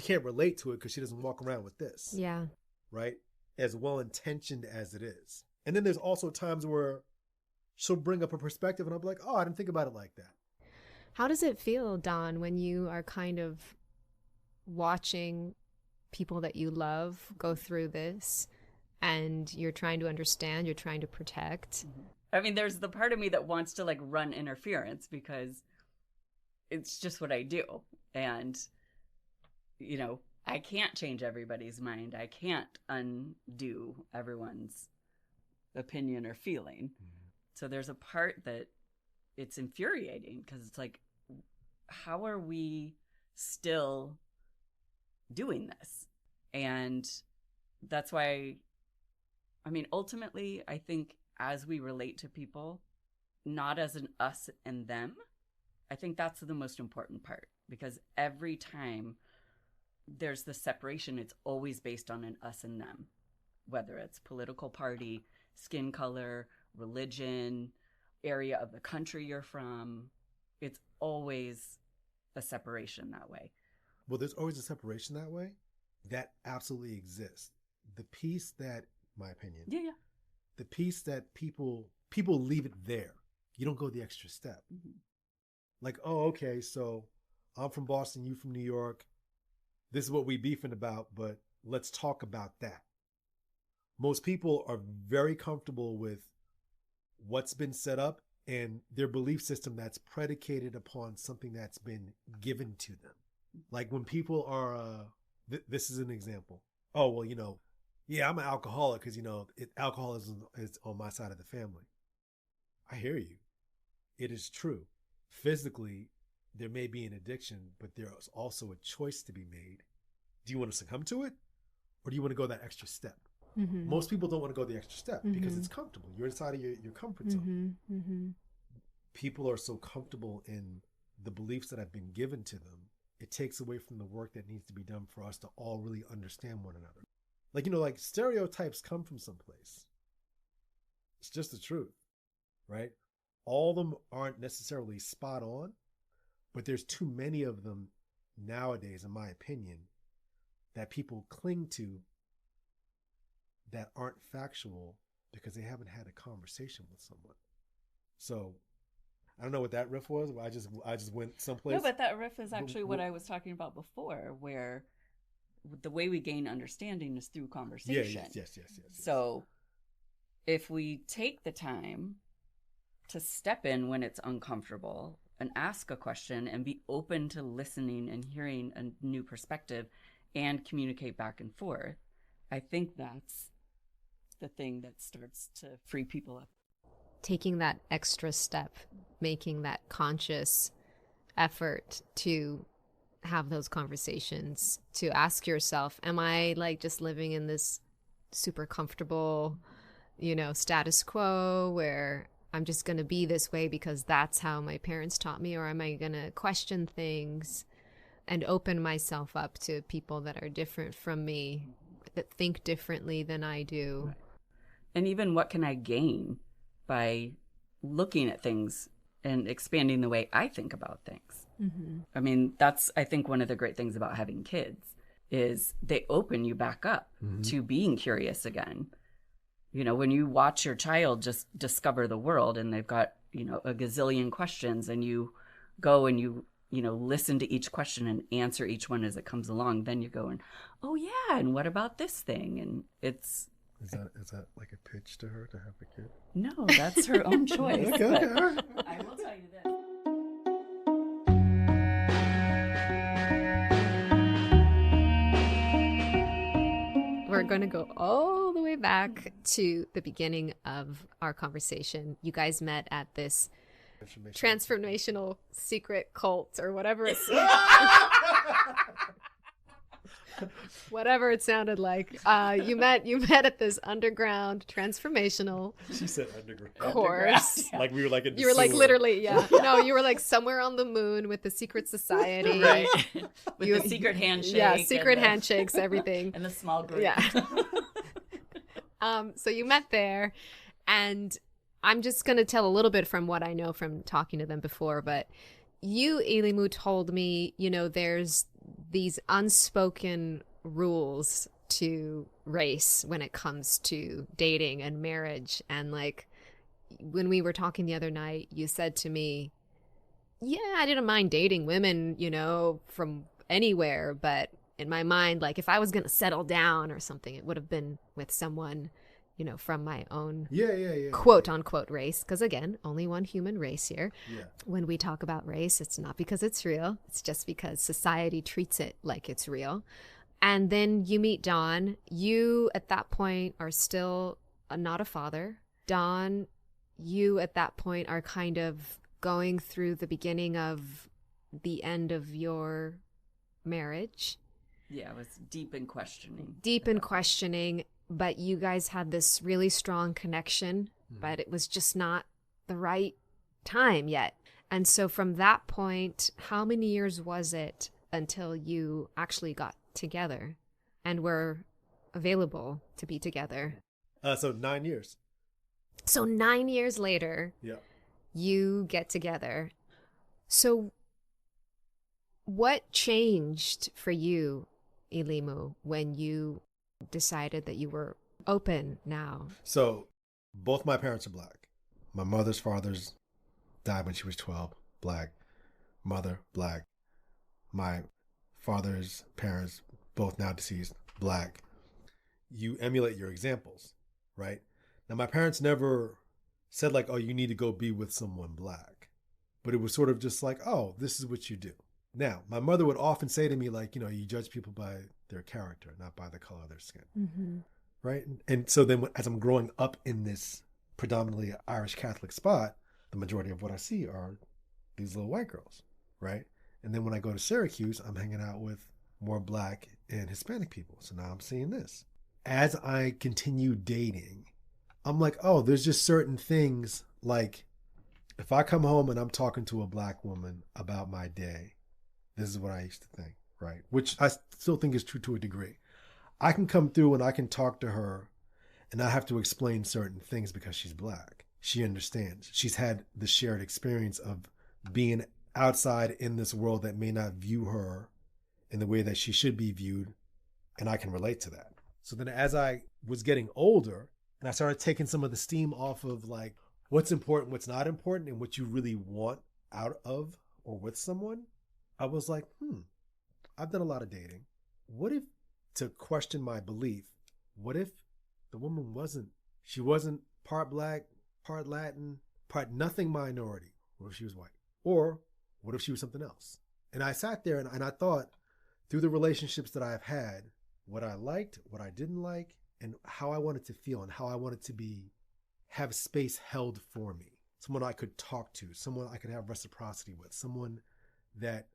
can't relate to it because she doesn't walk around with this. Yeah. Right? As well-intentioned as it is. And then there's also times where she'll bring up a perspective and I'll be like, oh, I didn't think about it like that. How does it feel, Dawn, when you are kind of watching people that you love go through this? And you're trying to understand, you're trying to protect. I mean, there's the part of me that wants to like run interference because it's just what I do. And, you know, I can't change everybody's mind. I can't undo everyone's opinion or feeling. So there's a part that it's infuriating because it's like, how are we still doing this? And that's why, I mean, ultimately, I think as we relate to people, not as an us and them, I think that's the most important part, because every time there's the separation, it's always based on an us and them, whether it's political party, skin color, religion, area of the country you're from. It's always a separation that way. Well, there's always a separation that way. That absolutely exists. The piece that, my opinion. Yeah. The piece that people leave it there. You don't go the extra step. Mm-hmm. Like, oh, okay, so I'm from Boston, you from New York. This is what we beefing about, but let's talk about that. Most people are very comfortable with what's been set up and their belief system that's predicated upon something that's been given to them. Like when people are, this is an example. Oh, well, yeah, I'm an alcoholic because, alcoholism is on my side of the family. I hear you. It is true. Physically, there may be an addiction, but there's also a choice to be made. Do you want to succumb to it? Or do you want to go that extra step? Mm-hmm. Most people don't want to go the extra step because it's comfortable. You're inside of your comfort zone. People are so comfortable in the beliefs that have been given to them. It takes away from the work that needs to be done for us to all really understand one another. Like stereotypes come from someplace. It's just the truth, right? All of them aren't necessarily spot on, but there's too many of them nowadays, in my opinion, that people cling to that aren't factual because they haven't had a conversation with someone. So I don't know what that riff was. I just went someplace. No, but that riff is actually what I was talking about before, where the way we gain understanding is through conversation. Yes. So if we take the time to step in when it's uncomfortable and ask a question and be open to listening and hearing a new perspective and communicate back and forth, I think that's the thing that starts to free people up. Taking that extra step, making that conscious effort to have those conversations, to ask yourself, am I just living in this super comfortable, status quo where I'm just going to be this way because that's how my parents taught me? Or am I going to question things and open myself up to people that are different from me, that think differently than I do? Right. And even what can I gain by looking at things and expanding the way I think about things? Mm-hmm. I mean, that's, I think, one of the great things about having kids is they open you back up to being curious again. When you watch your child just discover the world and they've got, a gazillion questions, and you go and you listen to each question and answer each one as it comes along, then you're going, oh yeah, and what about this thing? And it's... Is that like a pitch to her to have a kid? No, that's her own choice. Okay. I will tell you this. We're going to go all the way back to the beginning of our conversation. You guys met at this transformational secret cult or whatever it's whatever it sounded like. You met at this underground transformational. She said underground course. Yeah. Like we were in the you were sewer. Literally, yeah. No, you were somewhere on the moon with the secret society, right? With the secret handshake. Yeah, secret handshakes, everything, and the small group. Yeah. So you met there, and I'm just going to tell a little bit from what I know from talking to them before, but you, Elimu, told me, there's these unspoken rules to race when it comes to dating and marriage. And when we were talking the other night, you said to me, yeah, I didn't mind dating women, from anywhere. But in my mind, if I was going to settle down or something, it would have been with someone, from my own quote unquote race. Because again, only one human race here. Yeah. When we talk about race, it's not because it's real. It's just because society treats it like it's real. And then you meet Don. You at that point are still not a father. Don, you at that point are kind of going through the beginning of the end of your marriage. Yeah, I was deep in questioning. But you guys had this really strong connection, but it was just not the right time yet. And so from that point, how many years was it until you actually got together and were available to be together? So 9 years. So 9 years later, you get together. So what changed for you, Elimu, when you decided that you were open now? So both my parents are Black. My mother's father's died when she was 12, Black. Mother, Black. my father's parents, both now deceased, Black, you emulate your examples, right? Now, my parents never said like, oh, you need to go be with someone Black. But it was sort of just like, oh, this is what you do. Now, my mother would often say to me, like, you know, you judge people by their character, not by the color of their skin. Mm-hmm. Right? And so then as I'm growing up in this predominantly Irish Catholic spot, the majority of what I see are these little white girls, right? And then when I go to Syracuse, I'm hanging out with more Black and Hispanic people. So now I'm seeing this. As I continue dating, I'm like, oh, there's just certain things like if I come home and I'm talking to a Black woman about my day, this is what I used to think, right? Which I still think is true to a degree. I can come through and I can talk to her and I have to explain certain things because she's Black. She understands. She's had the shared experience of being outside in this world that may not view her in the way that she should be viewed. And I can relate to that. So then as I was getting older and I started taking some of the steam off of like what's important, what's not important, and what you really want out of or with someone, I was like, I've done a lot of dating. What if, to question my belief, what if the woman wasn't part Black, part Latin, part nothing minority? What if she was white? Or what if she was something else? And I sat there and I thought through the relationships that I've had, what I liked, what I didn't like, and how I wanted to feel and how I wanted to have space held for me. Someone I could talk to, someone I could have reciprocity with, someone that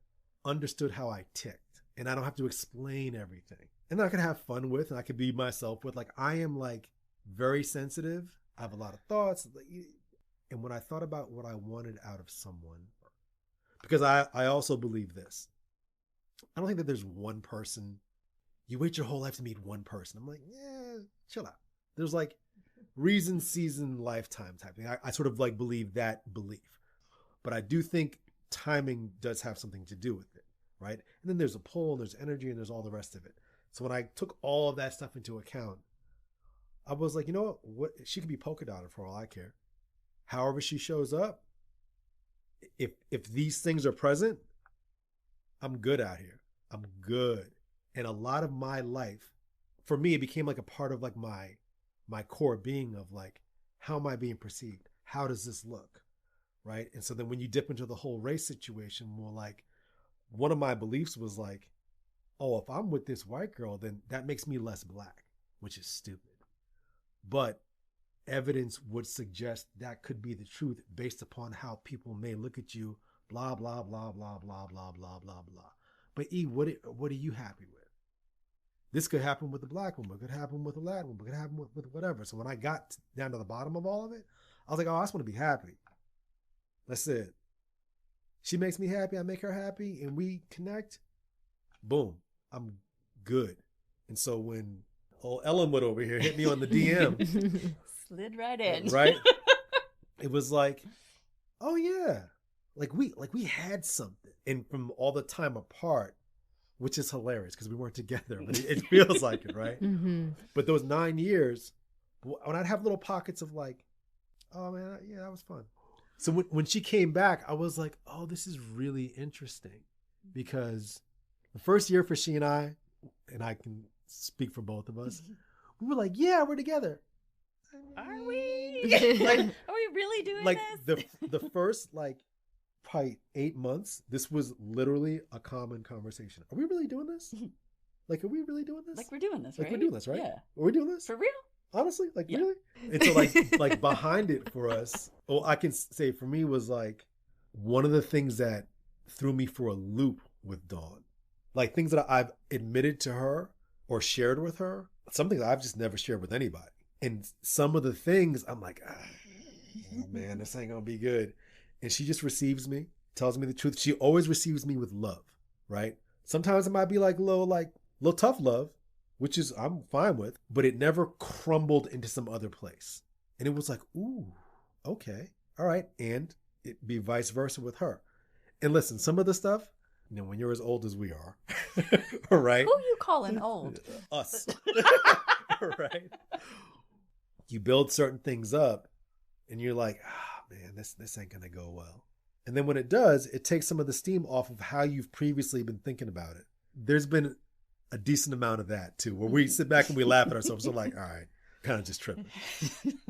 understood how I ticked. And I don't have to explain everything. And I could have fun with, and I could be myself with. Like, I am like very sensitive. I have a lot of thoughts. And when I thought about what I wanted out of someone, because I also believe this, I don't think that there's one person, you wait your whole life to meet one person. I'm like, yeah, chill out. There's like reason, season, lifetime type thing. I sort of like believe that belief. But I do think timing does have something to do with it, right? And then there's a pull, and there's energy, and there's all the rest of it. So when I took all of that stuff into account, I was like, you know what? She could be polka dotted for all I care. However she shows up, if these things are present, I'm good out here. I'm good. And a lot of my life, for me, it became like a part of like my core being of like, how am I being perceived? How does this look? Right? And so then when you dip into the whole race situation, well, like one of my beliefs was like, oh, if I'm with this white girl, then that makes me less Black, which is stupid. But evidence would suggest that could be the truth based upon how people may look at you, blah, blah, blah, blah, blah, blah, blah, blah, blah. But E, what are you happy with? This could happen with a Black woman, it could happen with a Latin woman, it could happen with whatever. So when I got down to the bottom of all of it, I was like, oh, I just want to be happy. That's it. She makes me happy, I make her happy, and we connect. Boom, I'm good. And so when old Ellenwood over here hit me on the DM, slid right in. Right? It was like, oh yeah, like we had something. And from all the time apart, which is hilarious because we weren't together, but it feels like it, right? Mm-hmm. But those 9 years, when I'd have little pockets of like, oh man, yeah, that was fun. So when she came back, I was like, oh, this is really interesting, because the first year for she and I can speak for both of us, we were like, yeah, we're together. Are we? Like, are we really doing like this? the first like probably 8 months, this was literally a common conversation. Are we really doing this? Like, are we really doing this? Like we're doing this, Like right? we're doing this, right? Yeah. Are we doing this? For real? Honestly, like Yeah. really? And so like behind it for us, I can say for me was like one of the things that threw me for a loop with Dawn. Like things that I've admitted to her or shared with her, some things I've just never shared with anybody. And some of the things I'm like, oh man, this ain't gonna be good. And she just receives me, tells me the truth. She always receives me with love, right? Sometimes it might be like little tough love, which is I'm fine with, but it never crumbled into some other place. And it was like, ooh, okay, all right. And it be vice versa with her. And listen, some of the stuff, you know, when you're as old as we are, right? Who you calling old? Us, right? You build certain things up and you're like, man, this ain't gonna go well. And then when it does, it takes some of the steam off of how you've previously been thinking about it. There's been a decent amount of that too, where we sit back and we laugh at ourselves. So like, all right, kind of just tripping,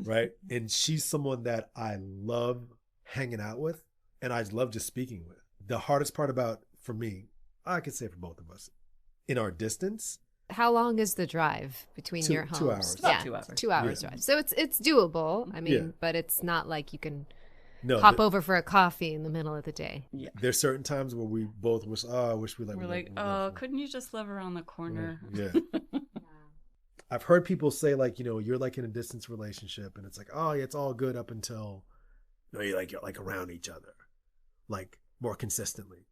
right? And she's someone that I love hanging out with and I love just speaking with. The hardest part about, for me, I could say for both of us, in our distance. How long is the drive between your homes? 2 hours. About 2 hours. 2 hours Yeah. drive. So it's doable. I mean, Yeah. but it's not like you can No, hop over for a coffee in the middle of the day. Yeah. there's certain times where we both wish, I wish we We're lived like, oh, couldn't you just live around the corner? Yeah. I've heard people say like, you're like in a distance relationship and it's like, oh, yeah, it's all good up until you're like around each other, like more consistently.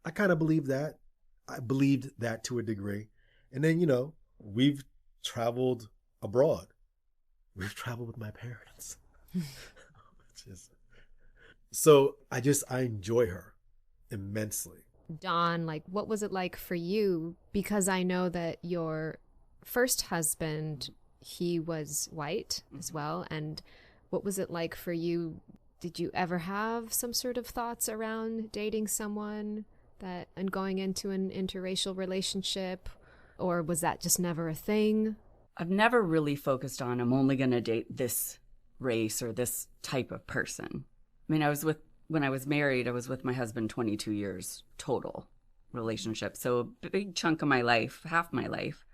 I kind of believe that. I believed that to a degree. And then, we've traveled abroad. We've traveled with my parents. So I enjoy her immensely. Dawn, like, what was it like for you? Because I know that your first husband, he was white as well. And what was it like for you? Did you ever have some sort of thoughts around dating someone and going into an interracial relationship? Or was that just never a thing? I've never really focused on I'm only going to date this race or this type of person. I mean, when I was married, I was with my husband 22 years total relationship. So a big chunk of my life, half my life,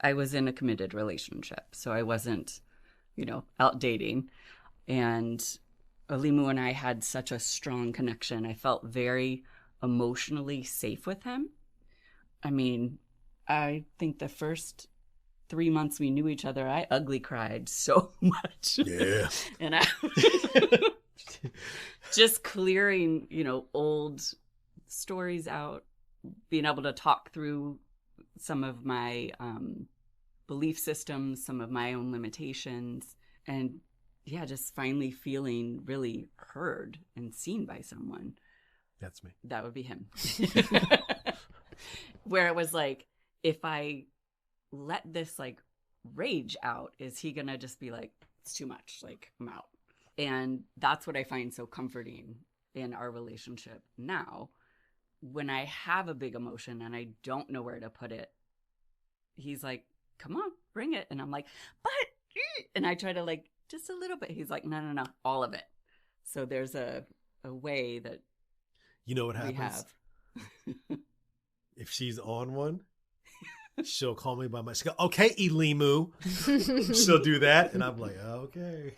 I was in a committed relationship. So I wasn't, out dating. And Elimu and I had such a strong connection. I felt very emotionally safe with him. I mean, I think the first 3 months we knew each other, I ugly cried so much. Yeah. And I just clearing, old stories out, being able to talk through some of my belief systems, some of my own limitations, and yeah, just finally feeling really heard and seen by someone. That's me. That would be him. Where it was like, if I let this like rage out, is he gonna just be like, it's too much, like I'm out? And that's what I find so comforting in our relationship now. When I have a big emotion and I don't know where to put it, he's like, come on, bring it. And I'm like, but, and I try to like, just a little bit. He's like, no, all of it. So there's a way that you know what we happens? have. If she's on one, she'll call me by my, she'll go, okay, Elimu. She'll do that. And I'm like, okay,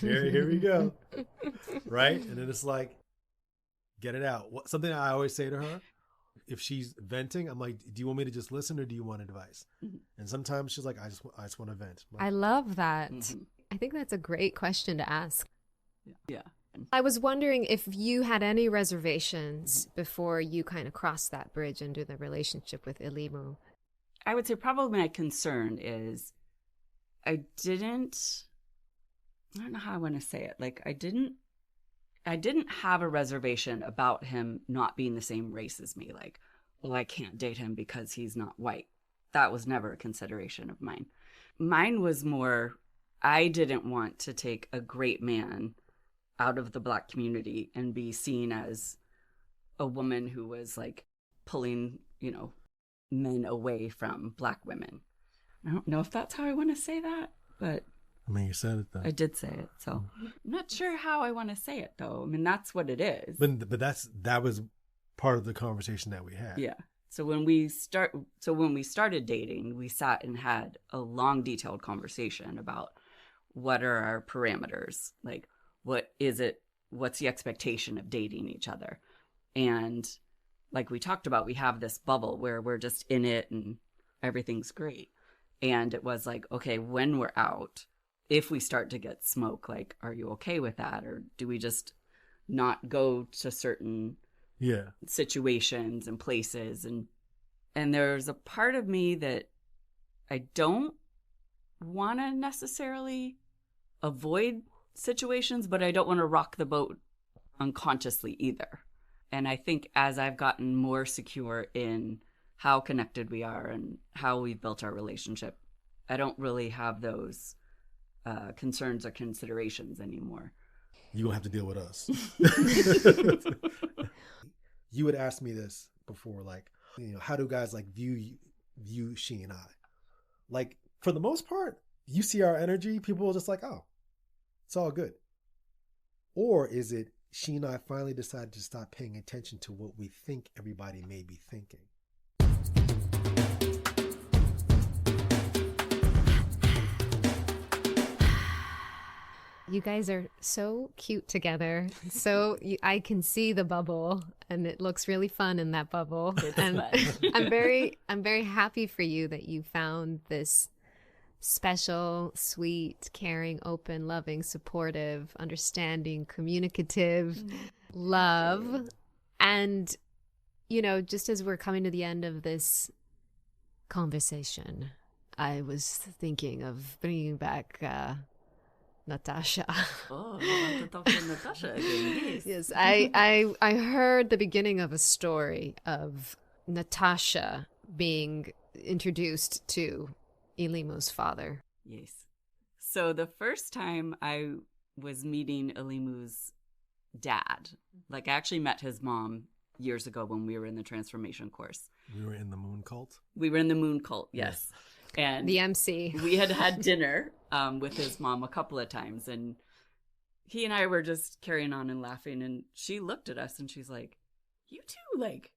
here we go. Right? And then it's like, get it out. Something I always say to her, if she's venting, I'm like, do you want me to just listen or do you want advice? Mm-hmm. And sometimes she's like, I just want to vent. Like, I love that. Mm-hmm. I think that's a great question to ask. Yeah. I was wondering if you had any reservations before you kind of crossed that bridge into the relationship with Elimu. I would say probably my concern is I don't know how I want to say it. Like I didn't have a reservation about him not being the same race as me. Like, well, I can't date him because he's not white. That was never a consideration of mine. Mine was more, I didn't want to take a great man out of the Black community and be seen as a woman who was like pulling, men away from Black women. I don't know if that's how I want to say that, but I mean, you said it though. I did say it, so I'm not sure how I want to say it though. I mean, that's what it is. But that was part of the conversation that we had. Yeah. So when we started dating, we sat and had a long, detailed conversation about what are our parameters, like what is it, what's the expectation of dating each other, and like we talked about, we have this bubble where we're just in it and everything's great. And it was like, okay, when we're out, if we start to get smoke, like, are you okay with that? Or do we just not go to certain situations and places? And there's a part of me that I don't want to necessarily avoid situations, but I don't want to rock the boat unconsciously either. And I think as I've gotten more secure in how connected we are and how we've built our relationship, I don't really have those concerns or considerations anymore. you're going to have to deal with us. You would ask me this before, like, you know, how do guys like view she and I? Like, for the most part, you see our energy, people are just like, oh, it's all good. Or is it she and I finally decided to stop paying attention to what we think everybody may be thinking? You guys are so cute together. So I can see the bubble, and it looks really fun in that bubble. It's and fun. I'm very happy for you that you found this special, sweet, caring, open, loving, supportive, understanding, communicative love. And, you know, just as we're coming to the end of this conversation, I was thinking of bringing back Natasha. Oh, I want to talk to Natasha again. Yes, I heard the beginning of a story of Natasha being introduced to Elimu's father. Yes. So the first time I was meeting Elimu's dad, like I actually met his mom years ago when we were in the transformation course. We were in the moon cult? We were in the moon cult, yes. And The MC. we had dinner with his mom a couple of times, and he and I were just carrying on and laughing, and she looked at us and she's like, you two, like,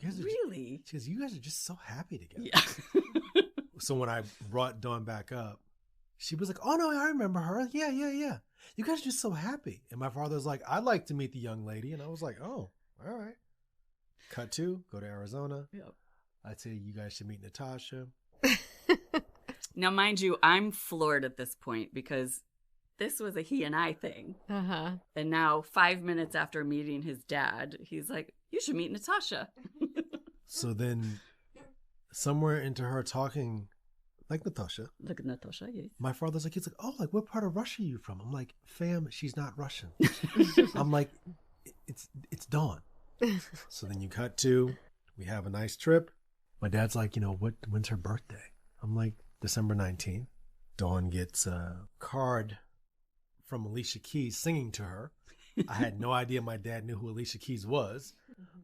really? She goes, you guys are just so happy together. Yeah. So when I brought Dawn back up, she was like, oh, no, I remember her. Yeah. You guys are just so happy. And my father was like, I'd like to meet the young lady. And I was like, oh, all right. Cut to, go to Arizona. Yep. I'd say you guys should meet Natasha. Now, mind you, I'm floored at this point because this was a he and I thing. Uh-huh. And now 5 minutes after meeting his dad, he's like, you should meet Natasha. So then somewhere into her talking like Natasha, Look at Natasha, yes. my father's like, he's like, oh, like what part of Russia are you from? I'm like, fam, she's not Russian. I'm like, it's Dawn. So then you cut to, we have a nice trip. My dad's like, you know, when's her birthday? I'm like, December 19th. Dawn gets a card from Alicia Keys singing to her. I had no idea my dad knew who Alicia Keys was.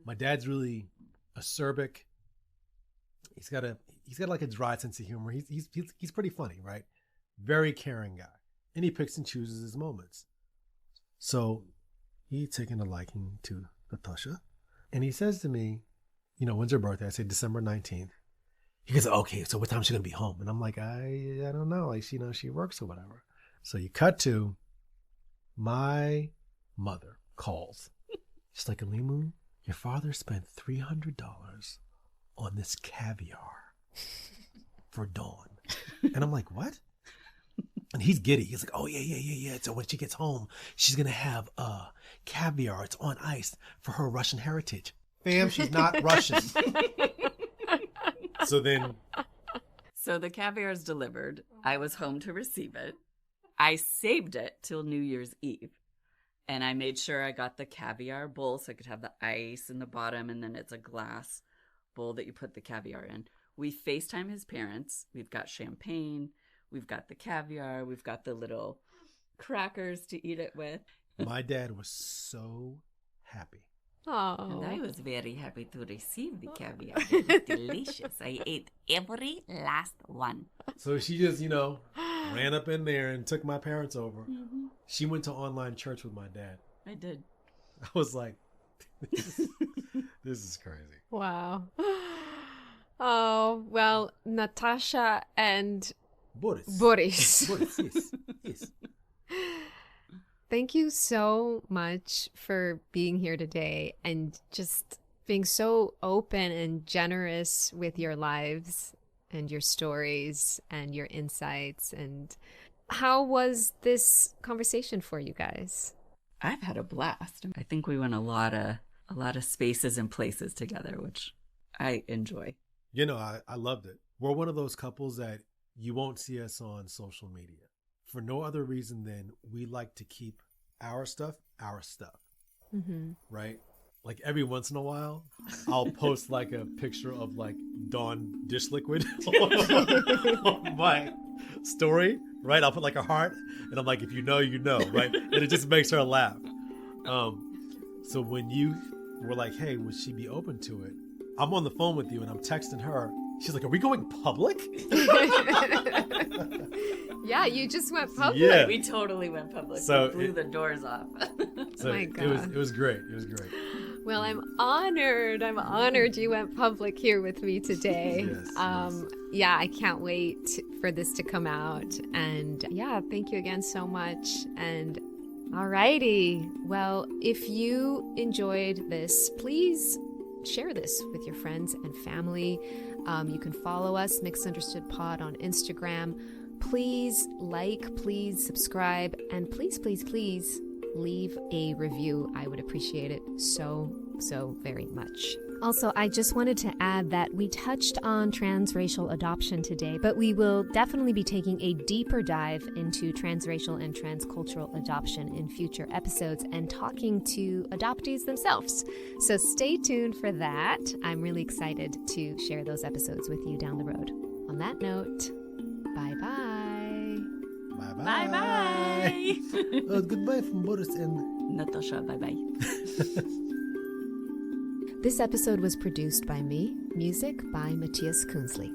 My dad's really acerbic. He's got like a dry sense of humor. He's pretty funny, right? Very caring guy. And he picks and chooses his moments. So he's taken a liking to Natasha. And he says to me, you know, when's her birthday? I say December 19th. He goes, okay, so what time is she going to be home? And I'm like, I don't know. Like, you know, she works or whatever. So you cut to my mother calls. She's like, Elimu, your father spent $300 on this caviar for Dawn. And I'm like, what? And he's giddy. He's like, oh, yeah. So when she gets home, she's going to have caviar. It's on ice for her Russian heritage. Fam, she's not Russian. So the caviar is delivered. I was home to receive it. I saved it till New Year's Eve. And I made sure I got the caviar bowl so I could have the ice in the bottom, and then it's a glass bowl that you put the caviar in. We FaceTime his parents. We've got champagne. We've got the caviar. We've got the little crackers to eat it with. my dad was so happy. Oh. And I was very happy to receive the caviar. It was delicious. I ate every last one. So she just, you know, ran up in there and took my parents over. Mm-hmm. She went to online church with my dad. I did. I was like, this is crazy. Wow. Oh, well, Natasha and Boris. Boris. Boris, yes. Thank you so much for being here today and just being so open and generous with your lives and your stories and your insights. And how was this conversation for you guys? I've had a blast. I think we went a lot of spaces and places together, which I enjoy. You know, I loved it. We're one of those couples that you won't see us on social media for no other reason than we like to keep our stuff, Mm-hmm. right? Like every once in a while, I'll post like a picture of like Dawn dish liquid on my story, right? I'll put like a heart, and I'm like, if you know, you know, right? And it just makes her laugh. So when you were like, hey, would she be open to it? I'm on the phone with you, and I'm texting her. She's like, are we going public? Yeah, you just went public. Yeah. We totally went public. So we blew the doors off. So My God. it was great. It was great. Well, I'm honored. I'm honored you went public here with me today. Yes. Yeah, I can't wait for this to come out. And yeah, thank you again so much. And alrighty. Well, if you enjoyed this, please share this with your friends and family. You can follow us, Mixed Understood Pod, on Instagram. Please like, please subscribe, and please, please, please leave a review. I would appreciate it so very much. Also, I just wanted to add that we touched on transracial adoption today, but we will definitely be taking a deeper dive into transracial and transcultural adoption in future episodes and talking to adoptees themselves. So stay tuned for that. I'm really excited to share those episodes with you down the road. On that note, bye-bye. Bye-bye. Bye-bye. Goodbye from Boris and Natasha, bye-bye. This episode was produced by me, music by Matthias Kunzli.